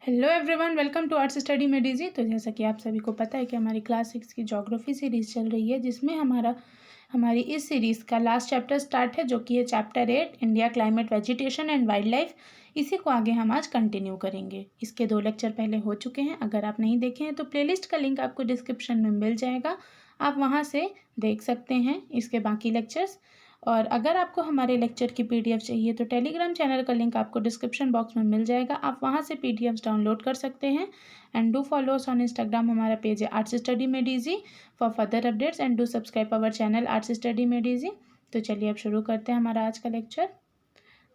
Hello everyone, welcome to arts study में DG. तो जैसा कि आप सभी को पता है कि हमारी क्लास 6 की ज्योग्राफी सीरीज़ चल रही है, जिसमें हमारी इस सीरीज़ का लास्ट चैप्टर स्टार्ट है, जो कि है chapter 8 India climate vegetation and wild life. इसी को आगे हम आज कंटिन्यू करेंगे। इसके 2 लेक्चर पहले हो चुके हैं। अगर आप नहीं देखे हैं तो प्लेलिस्ट का लिंक आपको डिस्क्रिप्शन में मिल जाएगा, आप वहाँ से देख सकते हैं इसके बाकी लेक्चर्स। और अगर आपको हमारे लेक्चर की पीडीएफ चाहिए तो टेलीग्राम चैनल का लिंक आपको डिस्क्रिप्शन बॉक्स में मिल जाएगा, आप वहाँ से पीडीएफ्स डाउनलोड कर सकते हैं। And do follow us on Instagram, हमारा पेज है आर्ट्स स्टडी में DG for further updates, and do subscribe our channel arts study में डीजी। तो चलिए अब शुरू करते हैं हमारा आज का लेक्चर,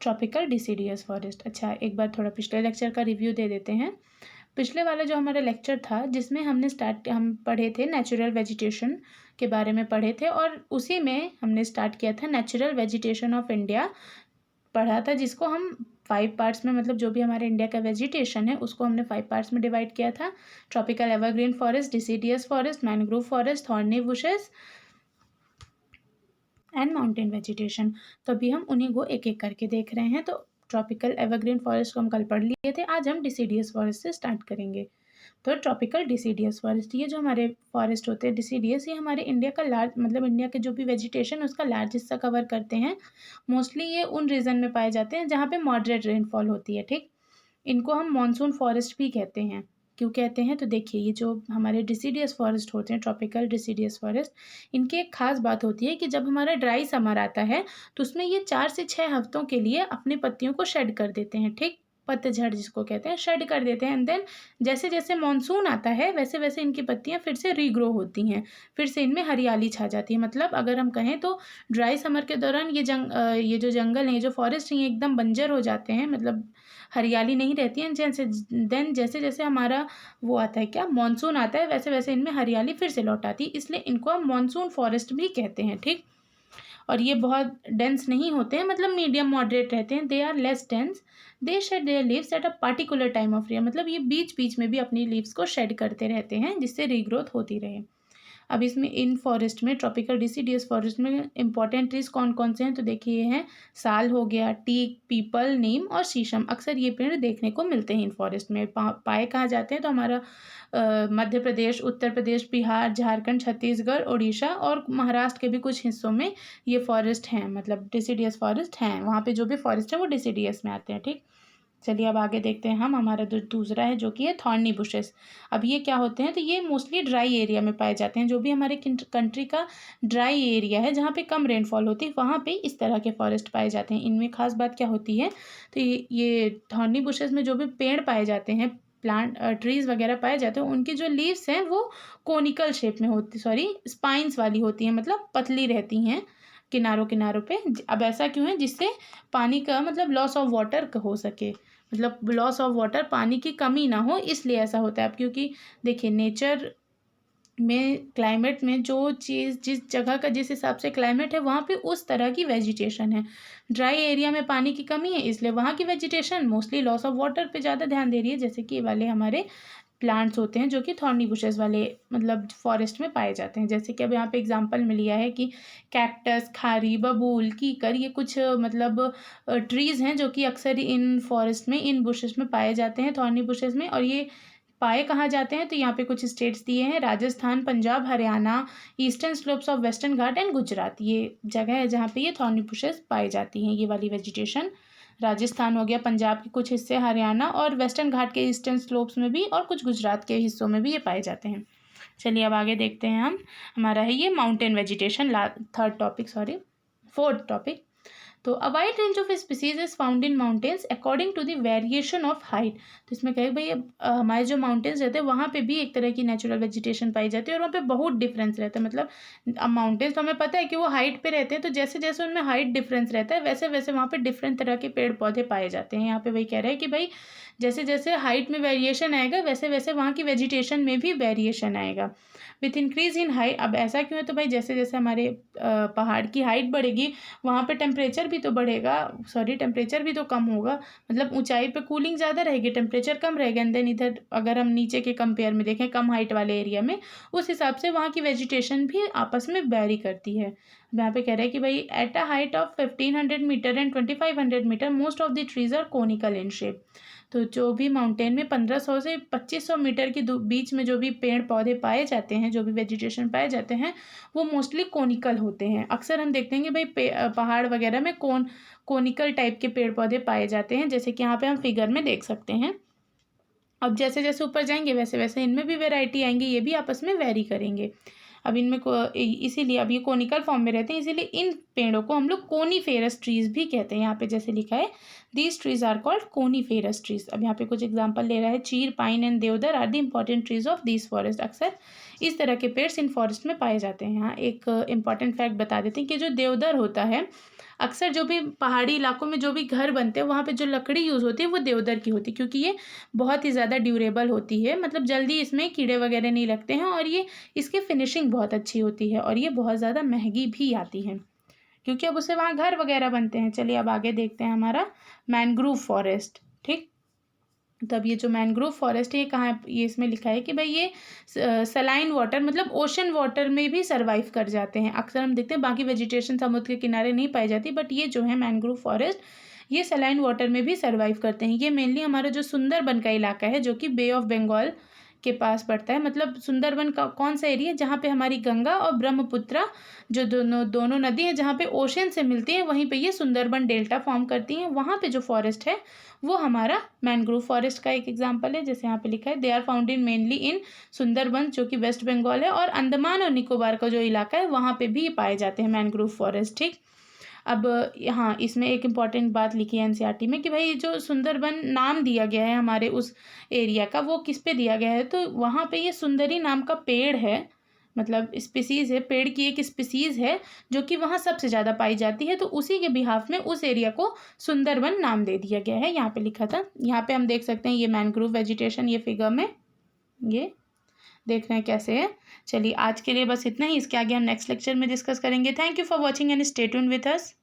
ट्रॉपिकल डिसीडियस फॉरेस्ट। अच्छा, एक बार थोड़ा पिछले लेक्चर का रिव्यू दे देते हैं। पिछले वाला जो हमारा लेक्चर था, जिसमें हम पढ़े थे नेचुरल वेजिटेशन के बारे में पढ़े थे, और उसी में हमने स्टार्ट किया था नेचुरल वेजिटेशन ऑफ इंडिया पढ़ा था, जिसको हम 5 पार्ट्स में, मतलब जो भी हमारे इंडिया का वेजिटेशन है उसको हमने 5 पार्ट्स में डिवाइड किया था। Tropical evergreen forest, deciduous forest, mangrove forest, thorny bushes and mountain vegetation. तो अभी हम उन्हीं को एक एक करके देख रहे हैं। तो ट्रॉपिकल एवरग्रीन फॉरेस्ट को हम कल पढ़ लिए थे, आज हम डिसीडियस फॉरेस्ट से स्टार्ट करेंगे। तो ट्रॉपिकल डिसीडियस फॉरेस्ट, ये जो हमारे फॉरेस्ट होते हैं डिसीडियस, ये हमारे इंडिया का लार्ज, मतलब इंडिया के जो भी वेजिटेशन उसका लार्ज हिस्सा कवर करते हैं। मोस्टली ये उन रीजन में पाए जाते हैं जहाँ पे मॉडरेट रेनफॉल होती है। ठीक, इनको हम मॉनसून फॉरेस्ट भी कहते हैं। क्यों कहते हैं? तो देखिए, ये जो हमारे डिसीडियस फॉरेस्ट होते हैं, ट्रॉपिकल डिसीडियस फॉरेस्ट, इनकी एक खास बात होती है कि जब हमारा ड्राई समर आता है तो उसमें ये 4 से 6 हफ्तों के लिए अपनी पत्तियों को शेड कर देते हैं। ठीक, पतझड़ जिसको कहते हैं, शेड कर देते हैं। एंड देन जैसे जैसे मानसून आता है वैसे वैसे इनकी पत्तियां फिर से रीग्रो होती हैं, फिर से इनमें हरियाली छा जाती है। मतलब अगर हम कहें तो ड्राई समर के दौरान ये जो जंगल हैं, ये जो फॉरेस्ट हैं, ये एकदम बंजर हो जाते हैं, मतलब हरियाली नहीं रहती है। जैसे जैसे हमारा वो आता है, क्या, मानसून आता है, वैसे वैसे इनमें हरियाली फिर से लौट आती है, इसलिए इनको हम मानसून फॉरेस्ट भी कहते हैं। ठीक, और ये बहुत डेंस नहीं होते हैं, मतलब मीडियम मॉडरेट रहते हैं। They are less dense, they shed their leaves at a particular time of year. मतलब ये बीच बीच में भी अपनी लीव्स को शेड करते रहते हैं, जिससे रीग्रोथ होती रहे। अब इसमें इन फॉरेस्ट में, ट्रॉपिकल डिसीडियस फॉरेस्ट में इंपॉर्टेंट ट्रीज कौन कौन से हैं? तो देखिए, ये हैं साल हो गया, टीक, पीपल, नीम और शीशम। अक्सर ये पेड़ देखने को मिलते हैं इन फॉरेस्ट में। पाए कहाँ जाते हैं? तो हमारा मध्य प्रदेश, उत्तर प्रदेश, बिहार, झारखंड, छत्तीसगढ़, उड़ीसा और महाराष्ट्र के भी कुछ हिस्सों में ये फॉरेस्ट हैं, मतलब डिसीडियस फॉरेस्ट हैं। वहाँ पे जो भी फॉरेस्ट है वो डिसीडियस में आते हैं। ठीक, चलिए अब आगे देखते हैं हम। हमारा दूसरा है जो कि है थॉर्नी बुशेस। अब ये क्या होते हैं? तो ये मोस्टली ड्राई एरिया में पाए जाते हैं। जो भी हमारे कंट्री का ड्राई एरिया है, जहाँ पे कम रेनफॉल होती है, वहाँ पे इस तरह के फॉरेस्ट पाए जाते हैं। इनमें खास बात क्या होती है? तो ये थॉर्नी बुशेस में जो भी पेड़ पाए जाते हैं, प्लांट ट्रीज वगैरह पाए जाते हैं, उनकी जो लीव्स हैं वो कोनिकल शेप में होती, सॉरी, स्पाइंस वाली होती हैं, मतलब पतली रहती हैं किनारों किनारों पे। अब ऐसा क्यों है? जिससे पानी का, मतलब लॉस ऑफ वाटर हो सके, मतलब लॉस ऑफ वाटर, पानी की कमी ना हो, इसलिए ऐसा होता है। अब क्योंकि देखिए, नेचर में, क्लाइमेट में जो चीज़, जिस जगह का जिस हिसाब से क्लाइमेट है, वहाँ पे उस तरह की वेजिटेशन है। ड्राई एरिया में पानी की कमी है, इसलिए वहाँ की vegetation mostly loss of water पे ज़्यादा ध्यान दे रही है। जैसे कि ये वाले हमारे प्लांट्स होते हैं जो कि थॉर्नी बुशेस वाले, मतलब फॉरेस्ट में पाए जाते हैं। जैसे कि अब यहाँ पे एग्जांपल में लिया है कि कैक्टस, खारी, बबूल, कीकर, ये कुछ मतलब ट्रीज़ हैं जो कि अक्सर इन फॉरेस्ट में, इन बुशेस में पाए जाते हैं, थॉर्नी बुशेस में। और ये पाए कहाँ जाते हैं? तो यहाँ पे कुछ स्टेट्स दिए हैं, Rajasthan, Punjab, Haryana, eastern slopes of western Ghat and Gujarat. ये जगह है जहाँ पे ये थॉर्नी बुशेस पाई जाती हैं, ये वाली वेजिटेशन। राजस्थान हो गया, पंजाब के कुछ हिस्से, हरियाणा और वेस्टर्न घाट के ईस्टर्न स्लोप्स में भी, और कुछ गुजरात के हिस्सों में भी ये पाए जाते हैं। चलिए अब आगे देखते हैं हम। हमारा है ये माउंटेन वेजिटेशन, फोर्थ टॉपिक। तो a wide range of species is found in mountains according to the variation of height. तो इसमें कहे भाई, हमारे जो माउंटेन्स रहते हैं वहाँ पे भी एक तरह की नेचुरल वेजिटेशन पाई जाती है, और वहाँ पे बहुत डिफरेंस रहता है। मतलब अब माउंटेन्स तो हमें पता है कि वो हाइट पे रहते हैं, तो जैसे जैसे उनमें हाइट डिफरेंस रहता है, वैसे वैसे वहाँ पे डिफरेंट तरह के पेड़ पौधे पाए जाते हैं। यहाँ पे वही कह रहे हैं कि भाई, जैसे जैसे हाइट में वेरिएशन आएगा, वैसे वैसे वहाँ की वेजिटेशन में भी वेरिएशन आएगा विथ इंक्रीज इन हाइट। अब ऐसा क्यों है? तो भाई जैसे जैसे हमारे पहाड़ की हाइट बढ़ेगी, वहाँ पे टेम्परेचर भी तो बढ़ेगा, सॉरी, टेम्परेचर भी तो कम होगा। मतलब ऊंचाई पे कूलिंग ज़्यादा रहेगी, टेम्परेचर कम रहेगा। एंड देन इधर अगर हम नीचे के कंपेयर में देखें, कम हाइट वाले एरिया में, उस हिसाब से वहाँ की वेजिटेशन भी आपस में वेरी करती है। यहाँ पे कह रहे हैं कि भाई, at a height of 1500 metre and 2500 metre most of the trees are conical in shape. तो जो भी माउंटेन में 1500 से 2500 मीटर के बीच में जो भी पेड़ पौधे पाए जाते हैं, जो भी वेजिटेशन पाए जाते हैं, वो मोस्टली कोनिकल होते हैं। अक्सर हम देखते हैं कि भाई पहाड़ वगैरह में कोनिकल टाइप के पेड़ पौधे पाए जाते हैं, जैसे कि यहाँ पे हम फिगर में देख सकते हैं। अब जैसे जैसे ऊपर जाएंगे वैसे वैसे इनमें भी वैरायटी आएंगी, ये भी आपस में वेरी करेंगे। अब इनमें इसीलिए अब ये कोनिकल फॉर्म में रहते हैं, इसीलिए इन पेड़ों को हम लोग कोनीफेरस ट्रीज भी कहते हैं। यहाँ पे जैसे लिखा है, these trees are called coniferous trees. अब यहाँ पे कुछ एग्जांपल ले रहा है, chir, pine and devdar are the important trees of this forest. अक्सर इस तरह के पेड़ इन फॉरेस्ट में पाए जाते हैं। यहाँ एक इंपॉर्टेंट फैक्ट बता देते हैं कि जो देवदार होता है, अक्सर जो भी पहाड़ी इलाकों में जो भी घर बनते हैं वहाँ पे जो लकड़ी यूज़ होती है वो देवदार की होती है, क्योंकि ये बहुत ही ज़्यादा ड्यूरेबल होती है, मतलब जल्दी इसमें कीड़े वगैरह नहीं लगते हैं, और ये इसकी फिनिशिंग बहुत अच्छी होती है, और ये बहुत ज़्यादा महंगी भी आती है, क्योंकि अब उससे वहाँ घर वगैरह बनते हैं। चलिए अब आगे देखते हैं हमारा मैनग्रोव फॉरेस्ट। ठीक, तब ये जो मैनग्रोव फॉरेस्ट है ये कहाँ है, ये इसमें लिखा है कि भाई ये सलाइन वाटर मतलब ओशन वाटर में भी सर्वाइव कर जाते हैं। अक्सर हम देखते हैं बाकी वेजिटेशन समुद्र के किनारे नहीं पाई जाती, बट ये जो है मैनग्रोव फॉरेस्ट ये सलाइन वाटर में भी सर्वाइव करते हैं। ये मेनली हमारा जो सुंदरबन का इलाका है, जो कि बे ऑफ बंगाल के पास पड़ता है। मतलब सुंदरबन का कौन सा एरिया, जहाँ पे हमारी गंगा और ब्रह्मपुत्रा जो दोनों नदी हैं जहाँ पे ओशन से मिलती हैं, वहीं पे ये सुंदरबन डेल्टा फॉर्म करती हैं। वहाँ पे जो फॉरेस्ट है वो हमारा मैनग्रोव फॉरेस्ट का एक एग्जांपल है। जैसे यहाँ पे लिखा है, they are found in mainly in Sundarban, जो कि वेस्ट बंगाल है, और अंडमान और निकोबार का जो इलाका है वहाँ पे भी पाए जाते हैं मैनग्रोव फॉरेस्ट। ठीक, अब यहाँ इसमें एक इम्पॉर्टेंट बात लिखी है एनसीईआरटी में कि भाई जो सुंदरबन नाम दिया गया है हमारे उस एरिया का, वो किस पे दिया गया है, तो वहाँ पे ये सुंदरी नाम का पेड़ है, मतलब स्पीसीज़ है, पेड़ की एक स्पीसीज़ है जो कि वहाँ सबसे ज़्यादा पाई जाती है, तो उसी के बिहाफ में उस एरिया को सुंदरबन नाम दे दिया गया है। यहाँ पे लिखा था, यहाँ पे हम देख सकते हैं ये मैनग्रोव वेजिटेशन, ये फिगर में ये देख रहे हैं कैसे है। चलिए आज के लिए बस इतना ही, इसके आगे हम नेक्स्ट लेक्चर में डिस्कस करेंगे। Thank you for watching and stay tuned with us.